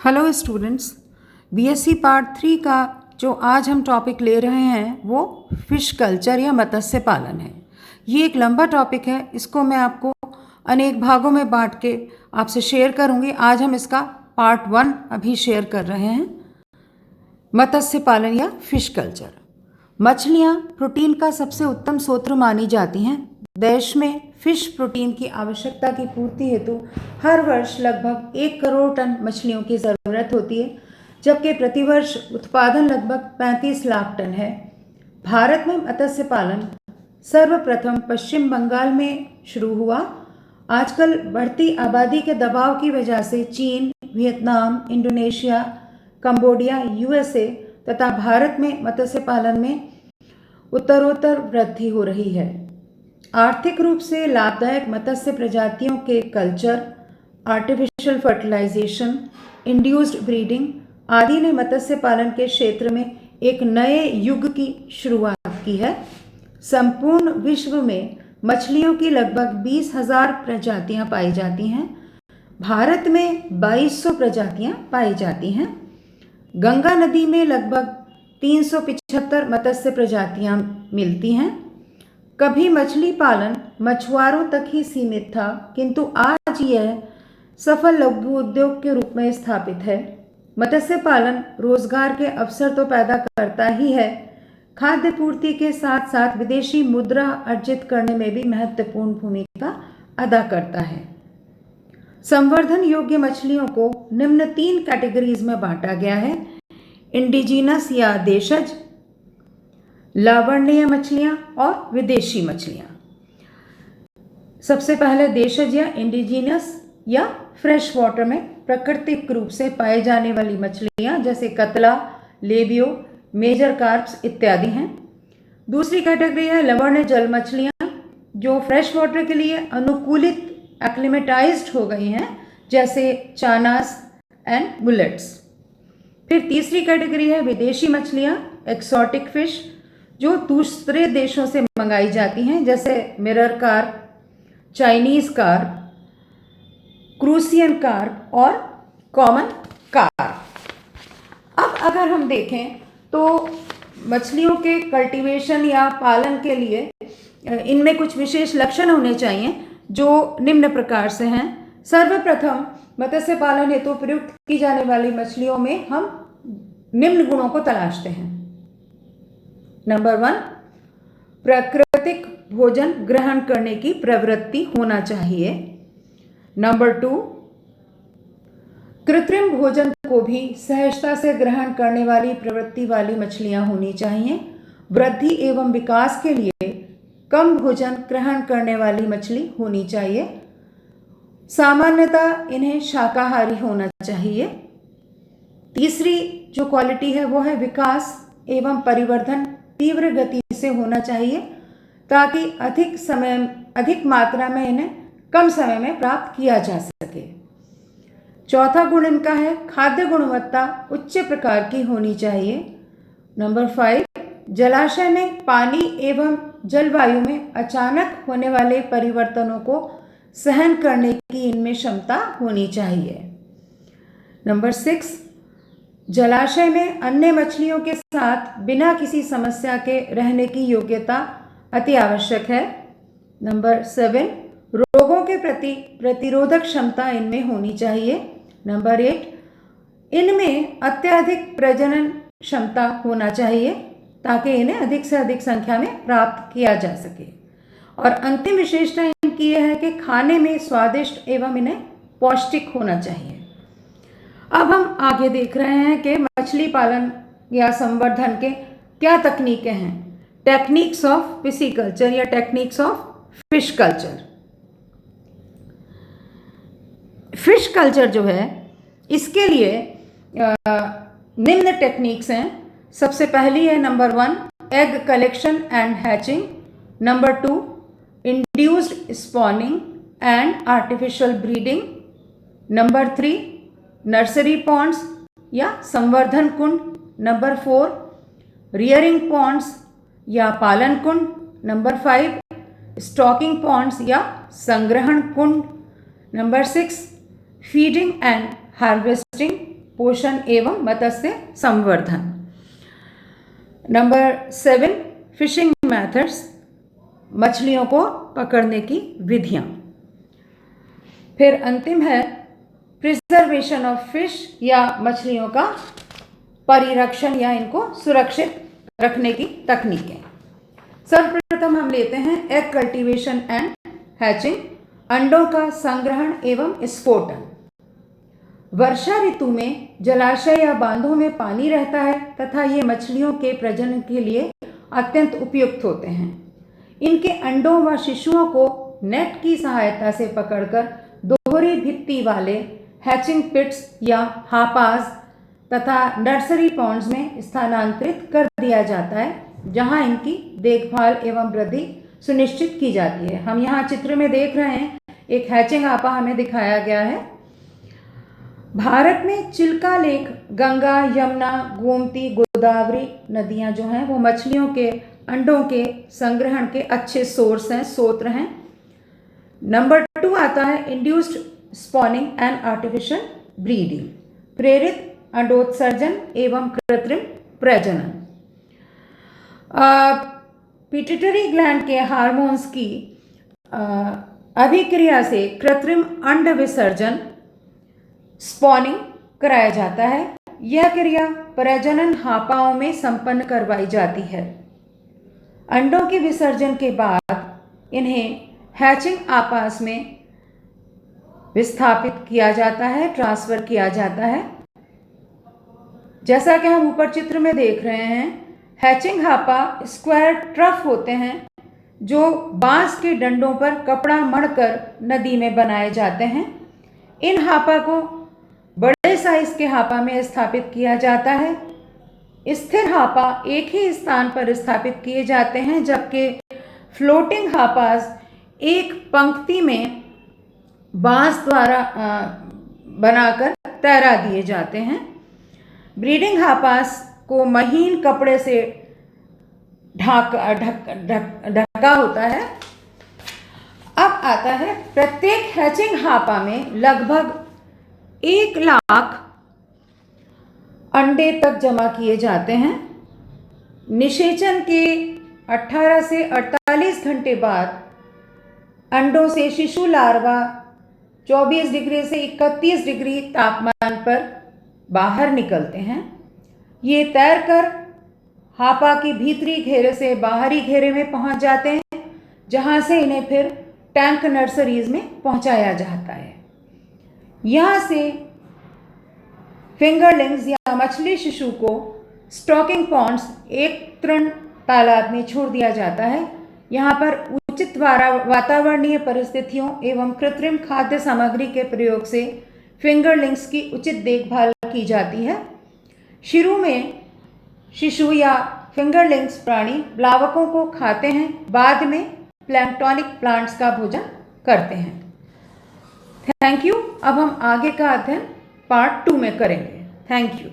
Hello students, BSc part 3 का जो आज हम टॉपिक ले रहे हैं वो फिश कल्चर या मत्स्य पालन है। ये एक लंबा टॉपिक है, इसको मैं आपको अनेक भागों में बांट के आपसे शेयर करूंगी। आज हम इसका पार्ट 1 अभी शेयर कर रहे हैं। मत्स्य पालन या फिश कल्चर। मछलियाँ प्रोटीन का सबसे उत्तम स्रोत मानी जाती हैं। देश में फिश प्रोटीन की आवश्यकता की पूर्ति हेतु हर वर्ष लगभग 1 करोड़ टन मछलियों की ज़रूरत होती है, जबकि प्रतिवर्ष उत्पादन लगभग 35 लाख टन है। भारत में मत्स्य पालन सर्वप्रथम पश्चिम बंगाल में शुरू हुआ। आजकल बढ़ती आबादी के दबाव की वजह से चीन, वियतनाम, इंडोनेशिया, कंबोडिया, यूएसए तथा भारत में मत्स्य पालन में उत्तरोत्तर वृद्धि हो रही है। आर्थिक रूप से लाभदायक मत्स्य प्रजातियों के culture, artificial fertilization, induced breeding आदि ने मत्स्य पालन के क्षेत्र में एक नए युग की शुरुआत की है। संपूर्ण विश्व में मछलियों की लगभग 20,000 प्रजातियां पाई जाती हैं। भारत में 2200 प्रजातियां पाई जाती हैं। गंगा नदी में लगभग 375 मत्स्य प्रजातियां मिलती हैं। कभी मछली पालन मछुआरों तक ही सीमित था, किंतु आज यह सफल लघु उद्योग के रूप में स्थापित है। मत्स्य पालन रोजगार के अवसर तो पैदा करता ही है, खाद्य पूर्ति के साथ साथ विदेशी मुद्रा अर्जित करने में भी महत्वपूर्ण भूमिका अदा करता है। संवर्धन योग्य मछलियों को निम्न 3 कैटेगरीज में बांटा गया है: इंडिजिनस या देशज, लावण्य मछलियाँ और विदेशी मछलियाँ। सबसे पहले देशज या इंडिजिनस या फ्रेश वाटर में प्राकृतिक रूप से पाए जाने वाली मछलियाँ जैसे कतला, लेबियो, मेजर कार्प्स इत्यादि हैं। दूसरी कैटेगरी है लवण्य जल मछलियाँ जो फ्रेश वाटर के लिए अनुकूलित एक्लिमेटाइज्ड हो गई हैं, जैसे चानास एंड मुलेट्स। फिर तीसरी कैटेगरी है विदेशी मछलियाँ, एक्सोटिक फिश, जो दूसरे देशों से मंगाई जाती हैं, जैसे mirror carp, Chinese carp, crucian carp और कॉमन कार्प। अब अगर हम देखें तो मछलियों के कल्टीवेशन या पालन के लिए इनमें कुछ विशेष लक्षण होने चाहिए जो निम्न प्रकार से हैं। सर्वप्रथम मत्स्य पालन हेतु प्रयुक्त की जाने वाली मछलियों में हम निम्न गुणों को तलाशते हैं। नंबर 1, प्राकृतिक भोजन ग्रहण करने की प्रवृत्ति होना चाहिए। नंबर 2, कृत्रिम भोजन को भी सहजता से ग्रहण करने वाली प्रवृत्ति वाली मछलियां होनी चाहिए। वृद्धि एवं विकास के लिए कम भोजन ग्रहण करने वाली मछली होनी चाहिए। सामान्यतः इन्हें शाकाहारी होना चाहिए। तीसरी जो क्वालिटी है वो है विकास एवं परिवर्धन तीव्र गति से होना चाहिए, ताकि अधिक मात्रा में इन्हें कम समय में प्राप्त किया जा सके। चौथा गुण इनका है खाद्य गुणवत्ता उच्च प्रकार की होनी चाहिए। नंबर 5, जलाशय में पानी एवं जलवायु में अचानक होने वाले परिवर्तनों को सहन करने की इनमें क्षमता होनी चाहिए। नंबर 6, जलाशय में अन्य मछलियों के साथ बिना किसी समस्या के रहने की योग्यता अति आवश्यक है। नंबर 7, रोगों के प्रति प्रतिरोधक क्षमता इनमें होनी चाहिए। नंबर 8, इनमें अत्यधिक प्रजनन क्षमता होना चाहिए ताकि इन्हें अधिक से अधिक संख्या में प्राप्त किया जा सके। और अंतिम विशेषता इनकी यह है कि खाने में स्वादिष्ट एवं इन्हें पौष्टिक होना चाहिए। अब हम आगे देख रहे हैं कि मछली पालन या संवर्धन के क्या तकनीकें हैं। टेक्निक्स ऑफ पिसीकल्चर या techniques of fish culture. Fish culture जो है इसके लिए निम्न टेक्निक्स हैं। सबसे पहली है number 1, egg collection and hatching. Number 2, induced spawning and artificial breeding. Number 3, nursery ponds या संवर्धन कुंड। नंबर 4, रियरिंग पॉन्ड्स या पालन कुंड। नंबर 5, स्टॉकिंग पॉन्ड्स या संग्रहण कुंड। नंबर 6, फीडिंग एंड हार्वेस्टिंग पोषण एवं मत्स्य संवर्धन। नंबर 7, फिशिंग मेथड्स, मछलियों को पकड़ने की विधियाँ। फिर अंतिम है प्रिजर्वेशन ऑफ फिश, या मछलियों का परिरक्षण या इनको सुरक्षित रखने की तकनीकें। सर्वप्रथम हम लेते हैं एग कल्टीवेशन एंड हैचिंग, अंडों का संग्रहण एवं स्फोटन। वर्षा ऋतु में जलाशय या बांधों में पानी रहता है तथा ये मछलियों के प्रजनन के लिए अत्यंत उपयुक्त होते हैं। इनके अंडों व शिशुओं को नेट की सहायता से पकड़कर दोहरी भित्ति वाले हैचिंग पिट्स या हापाज तथा नर्सरी पॉन्ड्स में स्थानांतरित कर दिया जाता है, जहां इनकी देखभाल एवं वृद्धि सुनिश्चित की जाती है। हम यहाँ चित्र में देख रहे हैं एक हैचिंग आपा हमें दिखाया गया है। भारत में चिल्का लेक, गंगा, यमुना, गोमती, गोदावरी नदियाँ जो हैं वो मछलियों के अंडों के संग्रहण के अच्छे सोर्स हैं, स्रोत हैं। नंबर 2 आता है induced spawning and artificial breeding, प्रेरित अंडोत्सर्जन एवं कृत्रिम प्रजनन। पिट्यूटरी ग्लैंड के हार्मोन्स की अभिक्रिया से कृत्रिम अंड विसर्जन, स्पॉनिंग कराया जाता है। यह क्रिया प्रजनन हापाओं में संपन्न करवाई जाती है। अंडों के विसर्जन के बाद इन्हें हैचिंग आपास में विस्थापित किया जाता है, ट्रांसफर किया जाता है। जैसा कि हम ऊपर चित्र में देख रहे हैं, हैचिंग हापा स्क्वायर ट्रफ होते हैं जो बांस के डंडों पर कपड़ा मढ़कर नदी में बनाए जाते हैं। इन हापा को बड़े साइज के हापा में स्थापित किया जाता है। स्थिर हापा एक ही स्थान पर स्थापित किए जाते हैं, जबकि फ्लोटिंग हापास एक पंक्ति में बांस द्वारा बनाकर तैरा दिए जाते हैं। ब्रीडिंग हापास को महीन कपड़े से ढका होता है। अब आता है प्रत्येक हैचिंग हापा में लगभग 1 लाख अंडे तक जमा किए जाते हैं। निषेचन के 18 से 48 घंटे बाद अंडों से शिशु लार्वा 24 डिग्री से 31 डिग्री तापमान पर बाहर निकलते हैं। ये तैरकर हापा की भीतरी घेरे से बाहरी घेरे में पहुंच जाते हैं, जहां से इन्हें फिर टैंक नर्सरीज में पहुंचाया जाता है। यहाँ से फिंगरलिंग्स या मछली शिशु को स्टॉकिंग पॉन्ड्स, एक तृण तालाब में छोड़ दिया जाता है। यहाँ पर उचित वातावरणीय परिस्थितियों एवं कृत्रिम खाद्य सामग्री के प्रयोग से फिंगरलिंग्स की उचित देखभाल की जाती है। शुरू में शिशु या फिंगरलिंग्स प्राणी प्लावकों को खाते हैं, बाद में प्लैंक्टोनिक प्लांट्स का भोजन करते हैं। Thank you. अब हम आगे का अध्ययन पार्ट 2 में करेंगे। Thank you.